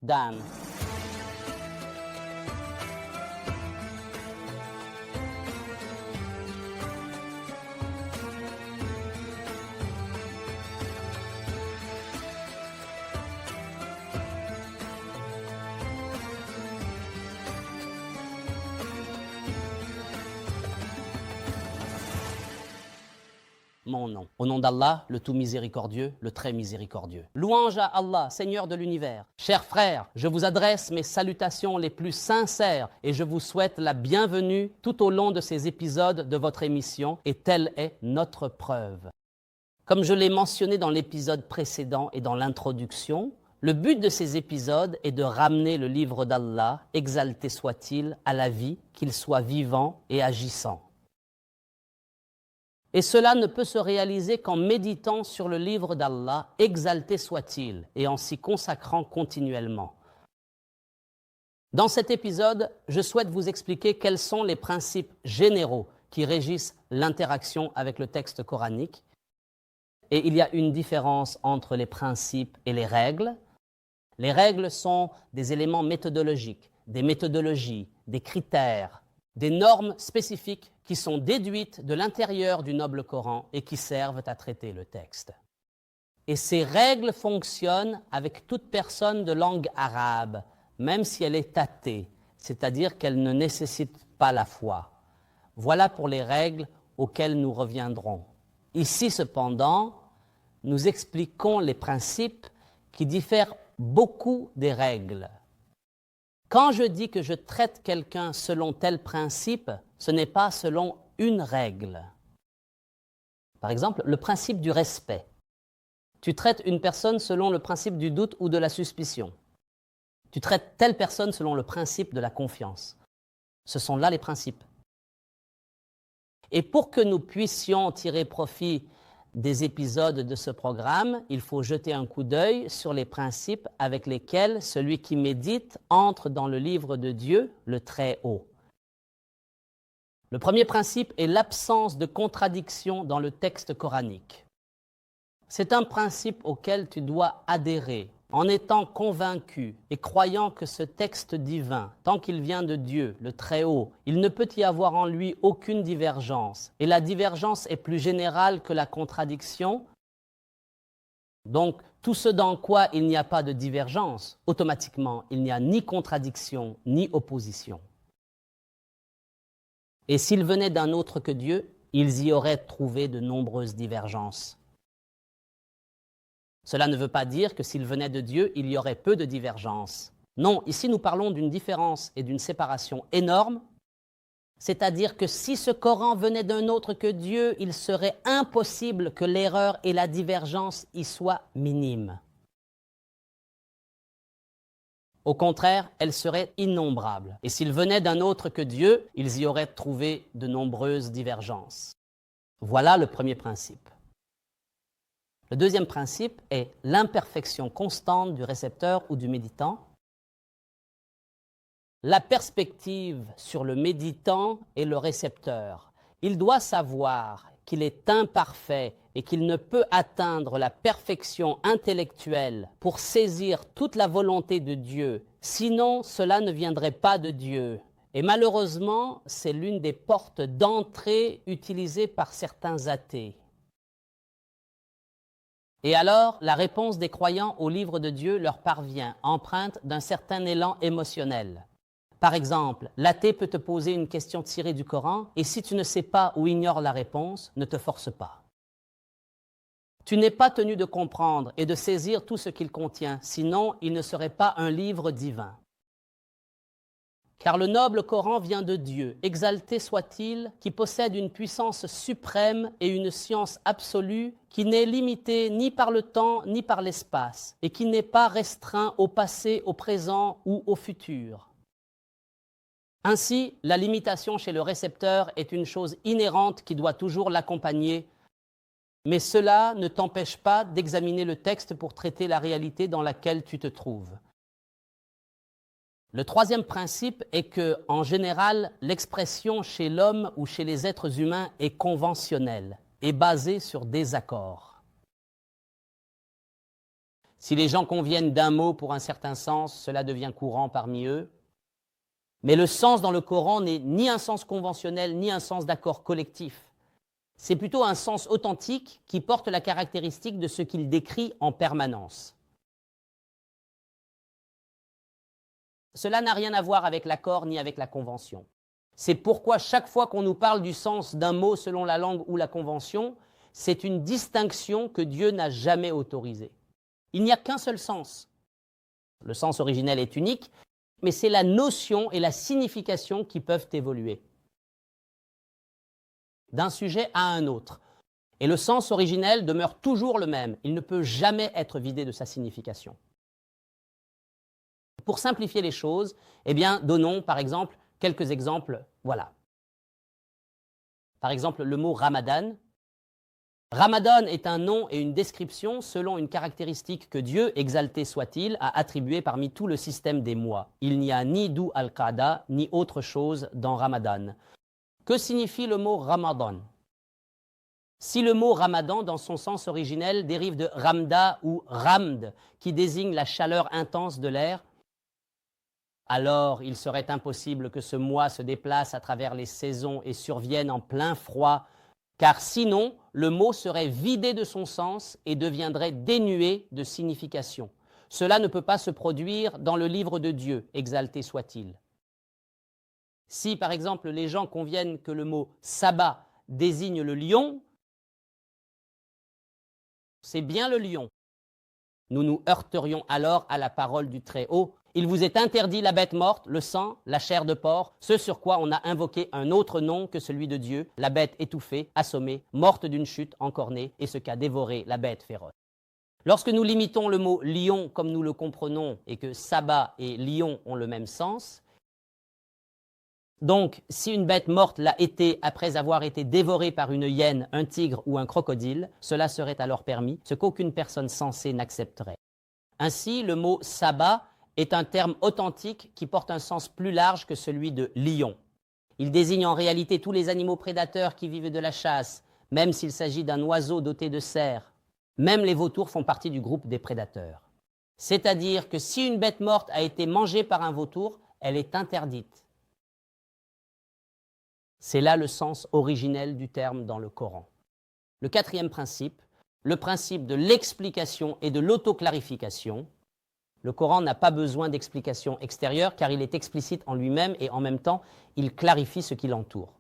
Dan. Mon nom. Au nom d'Allah, le tout miséricordieux, le très miséricordieux. Louange à Allah, Seigneur de l'univers. Chers frères, je vous adresse mes salutations les plus sincères et je vous souhaite la bienvenue tout au long de ces épisodes de votre émission et telle est notre preuve. Comme je l'ai mentionné dans l'épisode précédent et dans l'introduction, le but de ces épisodes est de ramener le livre d'Allah, exalté soit-il, à la vie, qu'il soit vivant et agissant. Et cela ne peut se réaliser qu'en méditant sur le livre d'Allah, exalté soit-il, et en s'y consacrant continuellement. Dans cet épisode, je souhaite vous expliquer quels sont les principes généraux qui régissent l'interaction avec le texte coranique. Et il y a une différence entre les principes et les règles. Les règles sont des éléments méthodologiques, des méthodologies, des critères, des normes spécifiques qui sont déduites de l'intérieur du noble Coran et qui servent à traiter le texte. Et ces règles fonctionnent avec toute personne de langue arabe, même si elle est athée, c'est-à-dire qu'elle ne nécessite pas la foi. Voilà pour les règles auxquelles nous reviendrons. Ici, cependant, nous expliquons les principes qui diffèrent beaucoup des règles. Quand je dis que je traite quelqu'un selon tel principe, ce n'est pas selon une règle. Par exemple, le principe du respect. Tu traites une personne selon le principe du doute ou de la suspicion. Tu traites telle personne selon le principe de la confiance. Ce sont là les principes. Et pour que nous puissions tirer profit des épisodes de ce programme, il faut jeter un coup d'œil sur les principes avec lesquels celui qui médite entre dans le livre de Dieu, le Très-Haut. Le premier principe est l'absence de contradiction dans le texte coranique. C'est un principe auquel tu dois adhérer en étant convaincu et croyant que ce texte divin, tant qu'il vient de Dieu, le Très-Haut, il ne peut y avoir en lui aucune divergence. Et la divergence est plus générale que la contradiction. Donc, tout ce dans quoi il n'y a pas de divergence, automatiquement, il n'y a ni contradiction, ni opposition. Et s'ils venaient d'un autre que Dieu, ils y auraient trouvé de nombreuses divergences. Cela ne veut pas dire que s'il venait de Dieu, il y aurait peu de divergences. Non, ici nous parlons d'une différence et d'une séparation énorme, c'est-à-dire que si ce Coran venait d'un autre que Dieu, il serait impossible que l'erreur et la divergence y soient minimes. Au contraire, elles seraient innombrables. Et s'il venait d'un autre que Dieu, ils y auraient trouvé de nombreuses divergences. Voilà le premier principe. Le deuxième principe est l'imperfection constante du récepteur ou du méditant. La perspective sur le méditant et le récepteur. Il doit savoir qu'il est imparfait et qu'il ne peut atteindre la perfection intellectuelle pour saisir toute la volonté de Dieu, sinon cela ne viendrait pas de Dieu. Et malheureusement, c'est l'une des portes d'entrée utilisées par certains athées. Et alors, la réponse des croyants au livre de Dieu leur parvient, empreinte d'un certain élan émotionnel. Par exemple, l'athée peut te poser une question tirée du Coran, et si tu ne sais pas ou ignores la réponse, ne te force pas. Tu n'es pas tenu de comprendre et de saisir tout ce qu'il contient, sinon il ne serait pas un livre divin. Car le noble Coran vient de Dieu, exalté soit-il, qui possède une puissance suprême et une science absolue qui n'est limitée ni par le temps ni par l'espace et qui n'est pas restreint au passé, au présent ou au futur. Ainsi, la limitation chez le récepteur est une chose inhérente qui doit toujours l'accompagner, mais cela ne t'empêche pas d'examiner le texte pour traiter la réalité dans laquelle tu te trouves. Le troisième principe est que, en général, l'expression chez l'homme ou chez les êtres humains est conventionnelle et basée sur des accords. Si les gens conviennent d'un mot pour un certain sens, cela devient courant parmi eux. Mais le sens dans le Coran n'est ni un sens conventionnel, ni un sens d'accord collectif. C'est plutôt un sens authentique qui porte la caractéristique de ce qu'il décrit en permanence. Cela n'a rien à voir avec l'accord ni avec la convention. C'est pourquoi chaque fois qu'on nous parle du sens d'un mot selon la langue ou la convention, c'est une distinction que Dieu n'a jamais autorisée. Il n'y a qu'un seul sens. Le sens originel est unique, mais c'est la notion et la signification qui peuvent évoluer d'un sujet à un autre. Et le sens originel demeure toujours le même. Il ne peut jamais être vidé de sa signification. Pour simplifier les choses, eh bien, donnons par exemple quelques exemples. Voilà. Par exemple, le mot Ramadan. Ramadan est un nom et une description selon une caractéristique que Dieu, exalté soit-il, a attribuée parmi tout le système des mois. Il n'y a ni Dhu al-Qa'da, ni autre chose dans Ramadan. Que signifie le mot Ramadan? Si le mot Ramadan, dans son sens originel, dérive de Ramda ou Ramd, qui désigne la chaleur intense de l'air, alors il serait impossible que ce mois se déplace à travers les saisons et survienne en plein froid, car sinon, le mot serait vidé de son sens et deviendrait dénué de signification. Cela ne peut pas se produire dans le livre de Dieu, exalté soit-il. Si, par exemple, les gens conviennent que le mot sabbat désigne le lion, c'est bien le lion. Nous nous heurterions alors à la parole du Très-Haut. Il vous est interdit la bête morte, le sang, la chair de porc, ce sur quoi on a invoqué un autre nom que celui de Dieu, la bête étouffée, assommée, morte d'une chute, encornée, et ce qu'a dévoré la bête féroce. Lorsque nous limitons le mot lion comme nous le comprenons et que sabbat et lion ont le même sens, donc si une bête morte l'a été après avoir été dévorée par une hyène, un tigre ou un crocodile, cela serait alors permis, ce qu'aucune personne sensée n'accepterait. Ainsi, le mot sabbat est un terme authentique qui porte un sens plus large que celui de lion. Il désigne en réalité tous les animaux prédateurs qui vivent de la chasse, même s'il s'agit d'un oiseau doté de serres. Même les vautours font partie du groupe des prédateurs. C'est-à-dire que si une bête morte a été mangée par un vautour, elle est interdite. C'est là le sens originel du terme dans le Coran. Le quatrième principe, le principe de l'explication et de l'autoclarification. Le Coran n'a pas besoin d'explication extérieure car il est explicite en lui-même et en même temps, il clarifie ce qui l'entoure.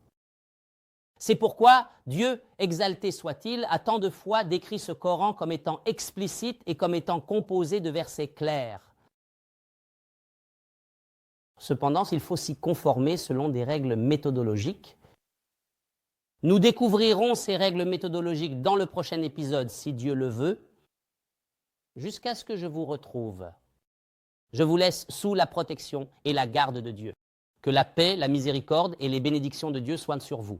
C'est pourquoi Dieu, exalté soit-il, a tant de fois décrit ce Coran comme étant explicite et comme étant composé de versets clairs. Cependant, il faut s'y conformer selon des règles méthodologiques. Nous découvrirons ces règles méthodologiques dans le prochain épisode, si Dieu le veut, jusqu'à ce que je vous retrouve. Je vous laisse sous la protection et la garde de Dieu. Que la paix, la miséricorde et les bénédictions de Dieu soient sur vous.